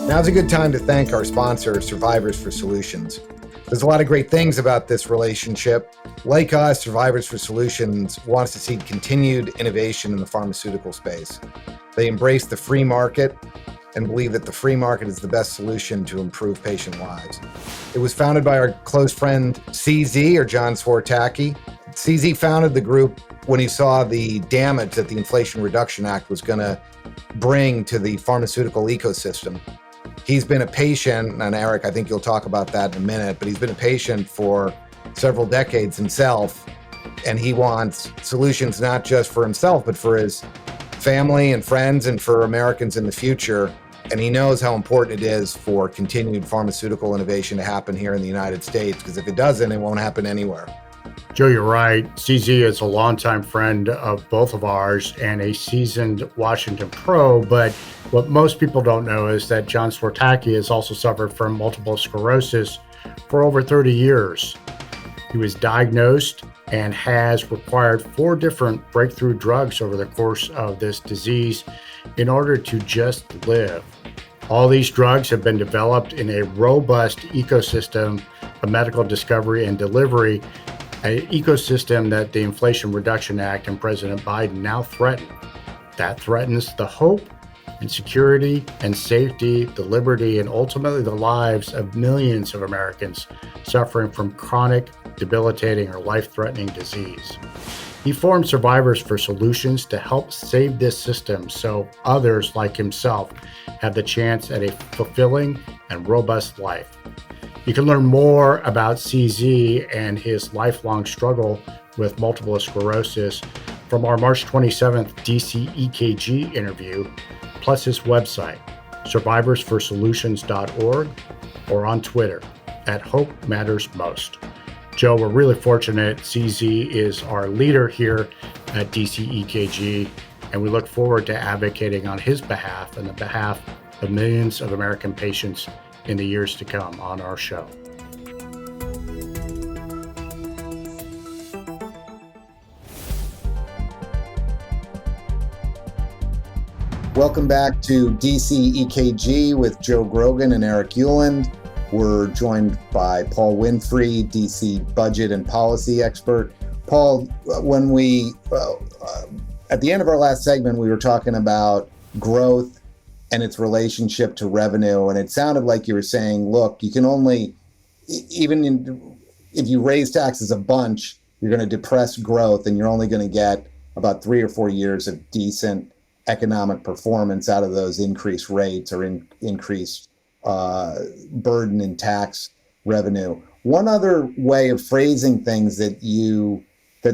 Now's a good time to thank our sponsor, Survivors for Solutions. There's a lot of great things about this relationship. Like us, Survivors for Solutions wants to see continued innovation in the pharmaceutical space. They embrace the free market and believe that the free market is the best solution to improve patient lives. It was founded by our close friend CZ, or John Swartacki. CZ founded the group when he saw the damage that the Inflation Reduction Act was going to bring to the pharmaceutical ecosystem. He's been a patient, and Eric, I think you'll talk about that in a minute, but he's been a patient for several decades himself, and he wants solutions not just for himself, but for his family and friends and for Americans in the future. And he knows how important it is for continued pharmaceutical innovation to happen here in the United States, because if it doesn't, it won't happen anywhere. Joe, you're right. CZ is a longtime friend of both of ours and a seasoned Washington pro. But what most people don't know is that John Swartacki has also suffered from multiple sclerosis for over 30 years. He was diagnosed and has required 4 different breakthrough drugs over the course of this disease in order to just live. All these drugs have been developed in a robust ecosystem of medical discovery and delivery, an ecosystem that the Inflation Reduction Act and President Biden now threaten. That threatens the hope and security and safety, the liberty, and ultimately the lives of millions of Americans suffering from chronic, debilitating, or life-threatening disease. He formed Survivors for Solutions to help save this system so others like himself have the chance at a fulfilling and robust life. You can learn more about CZ and his lifelong struggle with multiple sclerosis from our March 27th DC EKG interview, plus his website, survivorsforsolutions.org, or on Twitter @HopeMattersMost. Joe, we're really fortunate. CZ is our leader here at DC EKG, and we look forward to advocating on his behalf and the behalf of millions of American patients in the years to come on our show. Welcome back to DC EKG with Joe Grogan and Eric Euland. We're joined by Paul Winfree, DC budget and policy expert. Paul, when we, at the end of our last segment, we were talking about growth and its relationship to revenue. And it sounded like you were saying, look, you can only, if you raise taxes a bunch, you're going to depress growth and you're only going to get about 3 or 4 years of decent economic performance out of those increased rates or increased burden in tax revenue. One other way of phrasing things that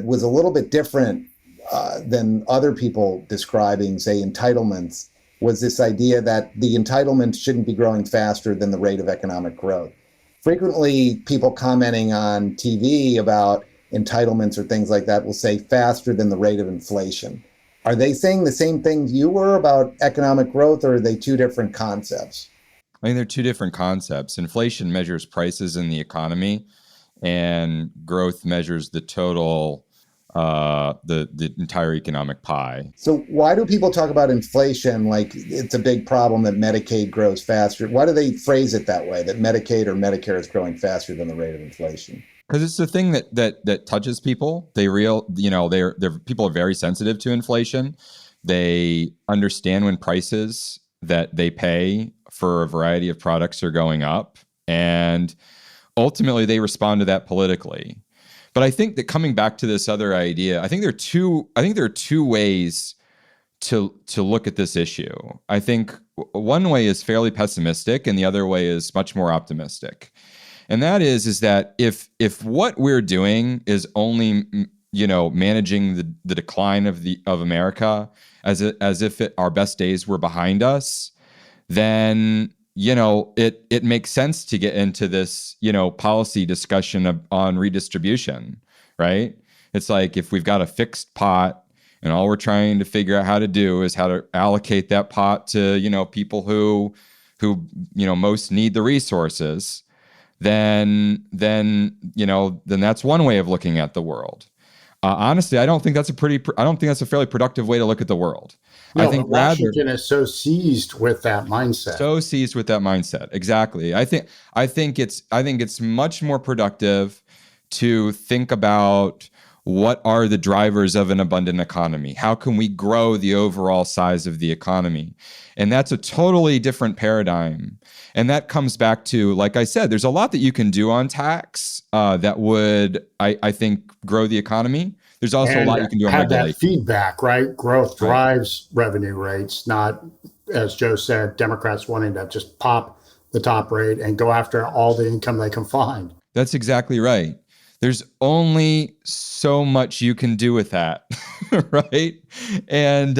was a little bit different than other people describing, say, entitlements, was this idea that the entitlements shouldn't be growing faster than the rate of economic growth. Frequently, people commenting on TV about entitlements or things like that will say faster than the rate of inflation. Are they saying the same thing you were about economic growth, or are they two different concepts? I think they're two different concepts. Inflation measures prices in the economy, and growth measures the total, the entire economic pie. So why do people talk about inflation like it's a big problem that Medicaid grows faster? Why do they phrase it that way, that Medicaid or Medicare is growing faster than the rate of inflation? Because it's the thing that touches people. People are very sensitive to inflation. They understand when prices that they pay for a variety of products are going up, and ultimately they respond to that politically. But I think that coming back to this other idea, I think there are two ways to look at this issue. I think one way is fairly pessimistic, and the other way is much more optimistic. And that is that if what we're doing is only managing the decline of America as if our best days were behind us, then it makes sense to get into this policy discussion on redistribution, right? It's like if we've got a fixed pot and all we're trying to figure out how to do is how to allocate that pot to people who most need the resources, then that's one way of looking at the world. Honestly, I don't think that's a fairly productive way to look at the world. I No, think but rather Washington is so seized with that mindset. so seized with that mindset. Exactly. I think it's much more productive to think about what are the drivers of an abundant economy? How can we grow the overall size of the economy? And that's a totally different paradigm. And that comes back to, like I said, there's a lot that you can do on tax that would, I think, grow the economy. There's also a lot you And can do on have that regulation. feedback, right? Growth Right. drives revenue rates, not, as Joe said, Democrats wanting to just pop the top rate and go after all the income they can find. That's exactly right. There's only so much you can do with that, right? And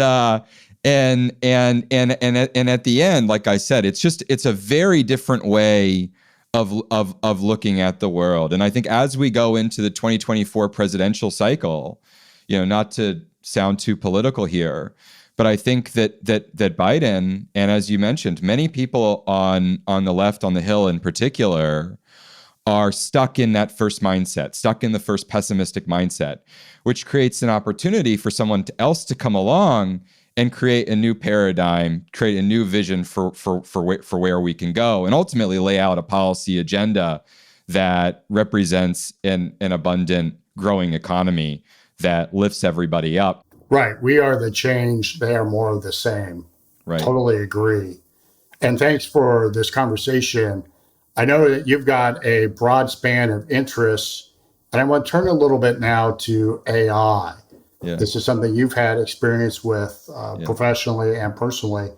and at the end, like I said, it's a very different way of looking at the world. And I think as we go into the 2024 presidential cycle, not to sound too political here, but I think that Biden, and as you mentioned, many people on the left, on the Hill in particular, are stuck in that first mindset, stuck in the first pessimistic mindset, which creates an opportunity for someone else to come along and create a new paradigm, create a new vision for where we can go, and ultimately lay out a policy agenda that represents an abundant, growing economy that lifts everybody up. Right. We are the change. They are more of the same. Right. Totally agree. And thanks for this conversation. I know that you've got a broad span of interests, and I want to turn a little bit now to AI. Yeah. This is something you've had experience with professionally and personally.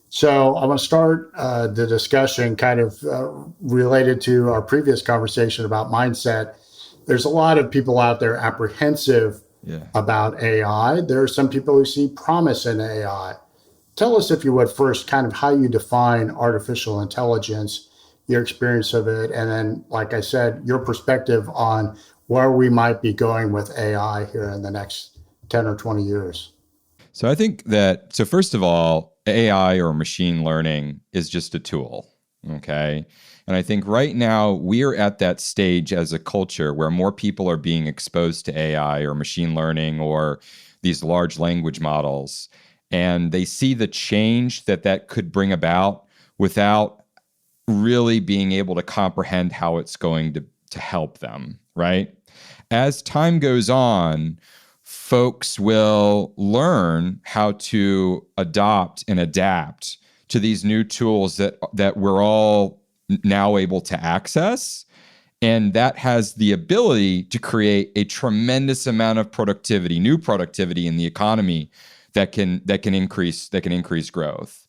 So I want to start the discussion kind of related to our previous conversation about mindset. There's a lot of people out there apprehensive about AI. There are some people who see promise in AI. Tell us, if you would, first kind of how you define artificial intelligence, your experience of it, and then, like I said, your perspective on where we might be going with AI here in the next 10 or 20 years. So I think that, first of all, AI or machine learning is just a tool, okay? And I think right now we're at that stage as a culture where more people are being exposed to AI or machine learning or these large language models, and they see the change that could bring about without really being able to comprehend how it's going to help them, right? As time goes on, folks will learn how to adopt and adapt to these new tools that we're all now able to access. And that has the ability to create a tremendous amount of productivity, new productivity in the economy that can increase growth.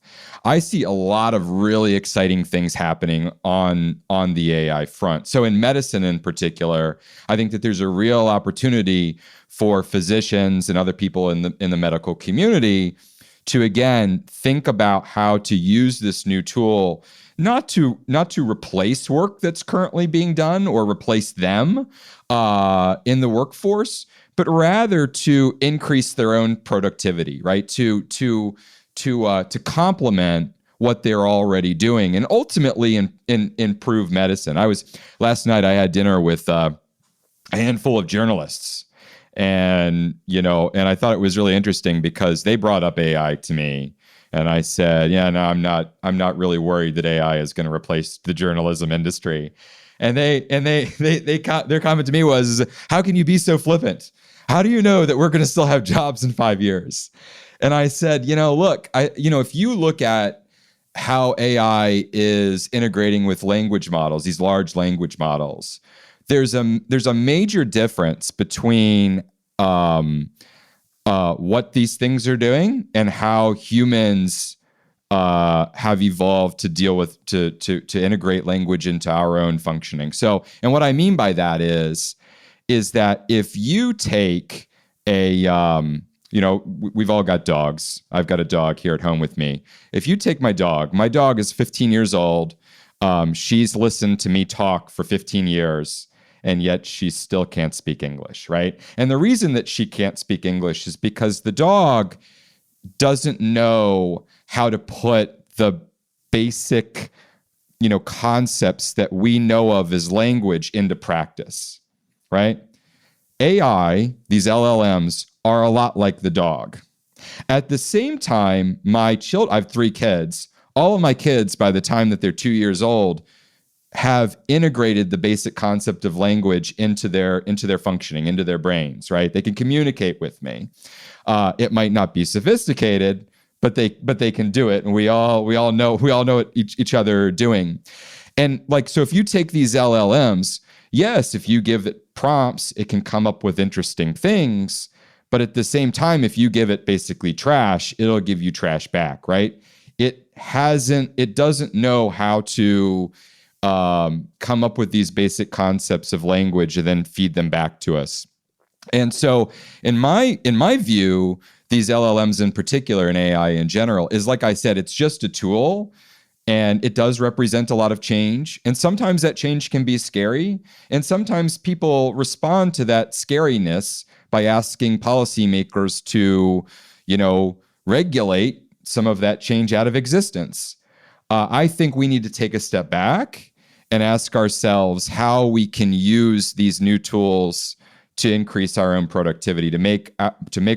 I see a lot of really exciting things happening on the AI front. So in medicine in particular, I think that there's a real opportunity for physicians and other people in the medical community to, again, think about how to use this new tool, not to replace work that's currently being done or replace them in the workforce, but rather to increase their own productivity, right? To complement what they're already doing and ultimately improve medicine. Last night I had dinner with a handful of journalists, and I thought it was really interesting because they brought up AI to me, and I said, yeah, no, I'm not really worried that AI is going to replace the journalism industry. And their comment to me was, how can you be so flippant? How do you know that we're going to still have jobs in 5 years? And I said, look, if you look at how AI is integrating with language models, these large language models, there's a major difference between what these things are doing and how humans have evolved to deal with to integrate language into our own functioning. So, and what I mean by that is that if you take we've all got dogs. I've got a dog here at home with me. If you take my dog is 15 years old. She's listened to me talk for 15 years, and yet she still can't speak English, right? And the reason that she can't speak English is because the dog doesn't know how to put the basic, concepts that we know of as language into practice, right? AI, these LLMs, are a lot like the dog. At the same time, I have 3 kids. All of my kids, by the time that they're 2 years old, have integrated the basic concept of language into their functioning, into their brains, right? They can communicate with me. It might not be sophisticated, but they can do it, and we all know what each other are doing. And like, so if you take these LLMs, yes, if you give it prompts, it can come up with interesting things. But at the same time, if you give it basically trash, it'll give you trash back, right? It doesn't know how to come up with these basic concepts of language and then feed them back to us. And so in my view, these LLMs in particular and AI in general is, like I said, it's just a tool. And it does represent a lot of change. And sometimes that change can be scary. And sometimes people respond to that scariness by asking policymakers to, regulate some of that change out of existence. I think we need to take a step back and ask ourselves how we can use these new tools to increase our own productivity, to make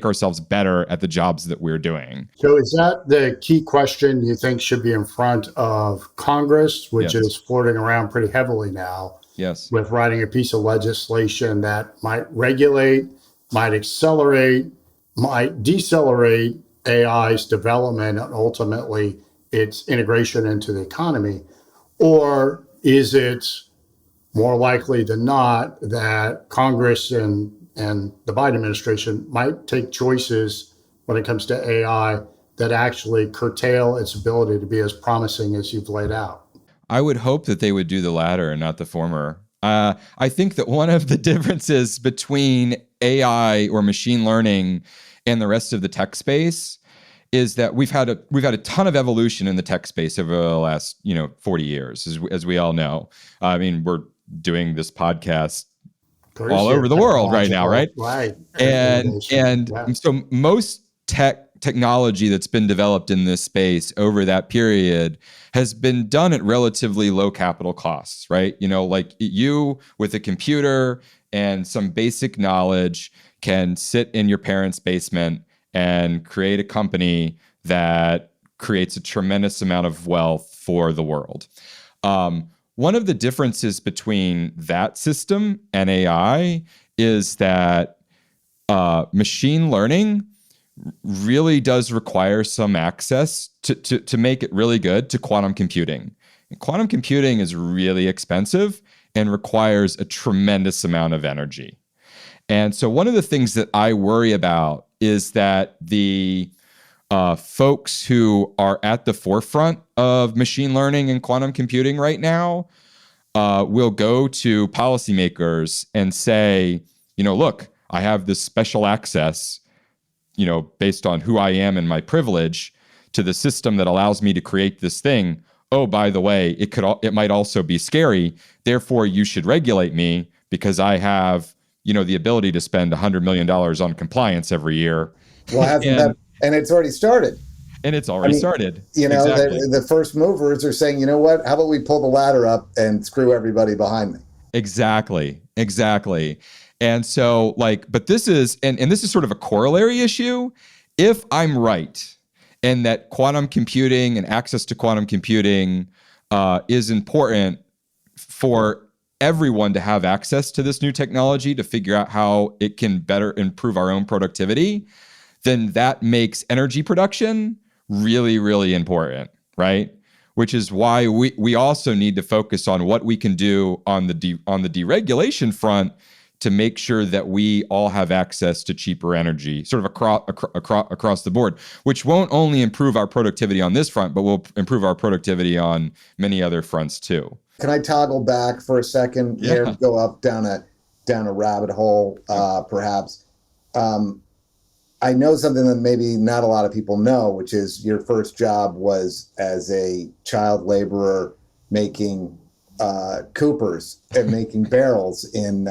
ourselves better at the jobs that we're doing. So is that the key question you think should be in front of Congress, which Yes. is floating around pretty heavily now? Yes. With writing a piece of legislation that might regulate, might accelerate, might decelerate AI's development and ultimately its integration into the economy? Or is it more likely than not that Congress and the Biden administration might take choices when it comes to AI that actually curtail its ability to be as promising as you've laid out? I would hope that they would do the latter and not the former. I think that one of the differences between AI or machine learning and the rest of the tech space is that we've had a ton of evolution in the tech space over the last 40 years, as we all know. I mean, we're doing this podcast all over the world right now, right? Right. And Yeah. so most technology that's been developed in this space over that period has been done at relatively low capital costs, right? Like you with a computer and some basic knowledge can sit in your parents' basement and create a company that creates a tremendous amount of wealth for the world. One of the differences between that system and AI is that machine learning really does require some access to make it really good to quantum computing. And quantum computing is really expensive and requires a tremendous amount of energy. And so one of the things that I worry about is that the folks who are at the forefront of machine learning and quantum computing right now will go to policymakers and say, look, I have this special access, based on who I am and my privilege to the system that allows me to create this thing. Oh, by the way, it might also be scary. Therefore, you should regulate me because I have, the ability to spend $100 million on compliance every year. Well, hasn't that? And it's already started. And it's already started. Exactly. The first movers are saying, you know what? How about we pull the ladder up and screw everybody behind me? Exactly. And so but this is, and this is sort of a corollary issue. If I'm right, and that quantum computing and access to quantum computing is important for everyone to have access to this new technology to figure out how it can better improve our own productivity, then that makes energy production really, really important, right? Which is why we also need to focus on what we can do on the deregulation front to make sure that we all have access to cheaper energy, sort of across the board, which won't only improve our productivity on this front, but will improve our productivity on many other fronts too. Can I toggle back for a second here, go up down a rabbit hole, perhaps? I know something that maybe not a lot of people know, which is your first job was as a child laborer making coopers and making barrels in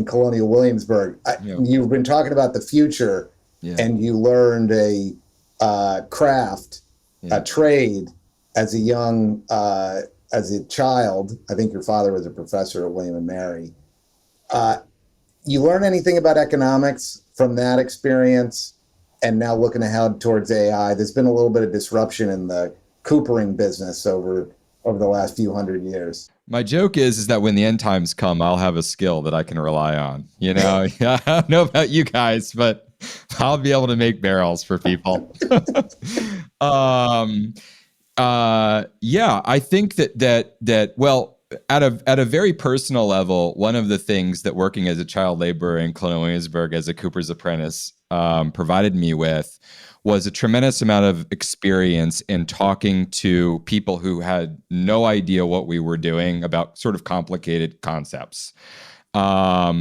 Colonial Williamsburg. You've been talking about the future, and you learned a craft, a trade as a child. I think your father was a professor at William and Mary. you learn anything about economics from that experience? And now looking ahead towards AI, there's been a little bit of disruption in the coopering business over the last few hundred years. My joke is that when the end times come, I'll have a skill that I can rely on. I don't know about you guys, but I'll be able to make barrels for people. Yeah, I think that well, at a very personal level, one of the things that working as a child laborer in Colonial Williamsburg as a Cooper's apprentice provided me with was a tremendous amount of experience in talking to people who had no idea what we were doing about sort of complicated concepts. A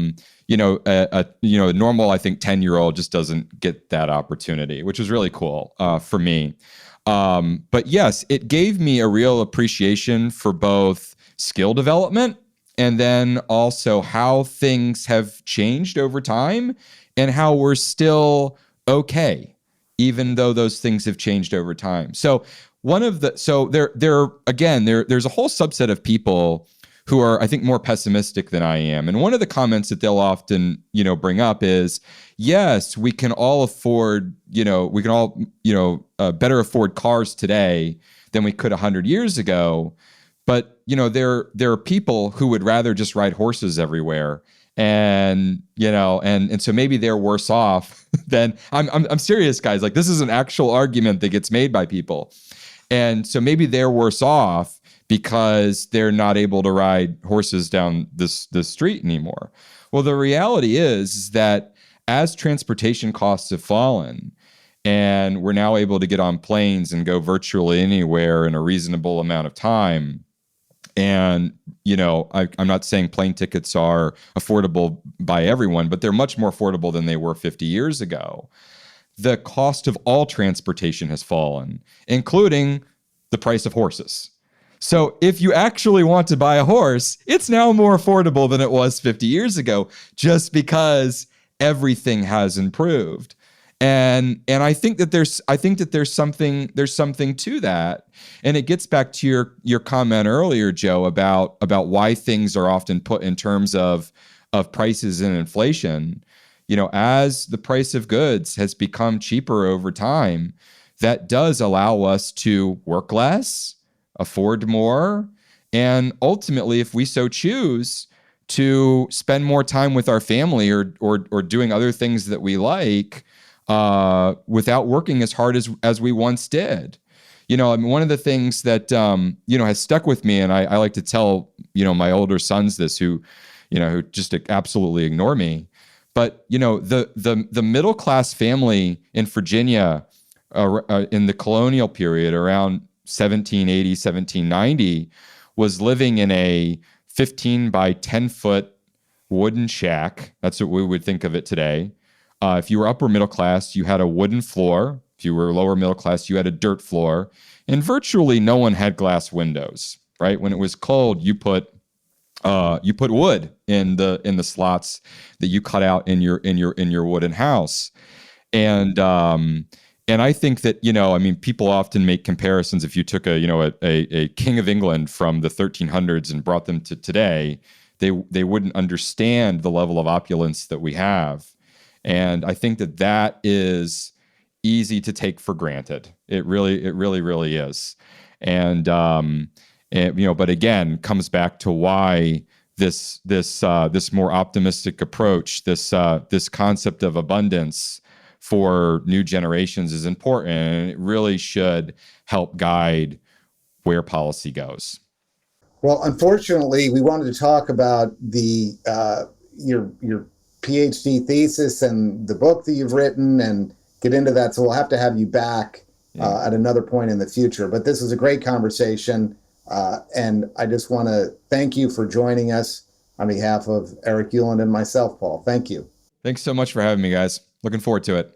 normal, I think, 10-year-old just doesn't get that opportunity, which was really cool for me. But yes, it gave me a real appreciation for both skill development and then also how things have changed over time and how we're still okay, even though those things have changed over time. So there's a whole subset of people who are, I think, more pessimistic than I am. And one of the comments that they'll often, bring up is, yes, we can all afford, better afford cars today than we could 100 years ago. But, there are people who would rather just ride horses everywhere. And so maybe they're worse off than I'm serious, guys. Like, this is an actual argument that gets made by people. And so maybe they're worse off because they're not able to ride horses down the street anymore. Well, the reality is that as transportation costs have fallen and we're now able to get on planes and go virtually anywhere in a reasonable amount of time, and, I'm not saying plane tickets are affordable by everyone, but they're much more affordable than they were 50 years ago. The cost of all transportation has fallen, including the price of horses. So if you actually want to buy a horse, it's now more affordable than it was 50 years ago, just because everything has improved. And I think that there's something to that. And it gets back to your comment earlier, Joe, about why things are often put in terms of prices and inflation. As the price of goods has become cheaper over time, that does allow us to work less, afford more, and ultimately, if we so choose, to spend more time with our family or doing other things that we like, without working as hard as we once did. One of the things that, has stuck with me, and I like to tell, my older sons this who just absolutely ignore me. But, the middle-class family in Virginia in the colonial period around 1780, 1790 was living in a 15 by 10 foot wooden shack. That's what we would think of it today. If you were upper middle class, you had a wooden floor. If you were lower middle class, you had a dirt floor. And virtually no one had glass windows, right? When it was cold, you put wood in the slots that you cut out in your wooden house. And I think that, people often make comparisons. If you took a king of England from the 1300s and brought them to today, they wouldn't understand the level of opulence that we have. And I think that is easy to take for granted. It really is. And but again, comes back to why this more optimistic approach, this concept of abundance for new generations is important, and it really should help guide where policy goes. Well, unfortunately, we wanted to talk about your PhD thesis and the book that you've written and get into that. So we'll have to have you back at another point in the future. But this was a great conversation. And I just want to thank you for joining us on behalf of Eric Uland and myself, Paul. Thank you. Thanks so much for having me, guys. Looking forward to it.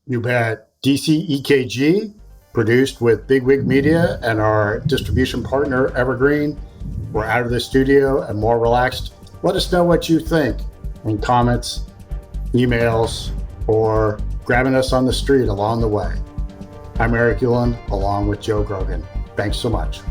You bet. DC EKG, produced with Bigwig Media and our distribution partner, Evergreen. We're out of the studio and more relaxed. Let us know what you think in comments, emails, or grabbing us on the street along the way. I'm Eric Uland, along with Joe Grogan. Thanks so much.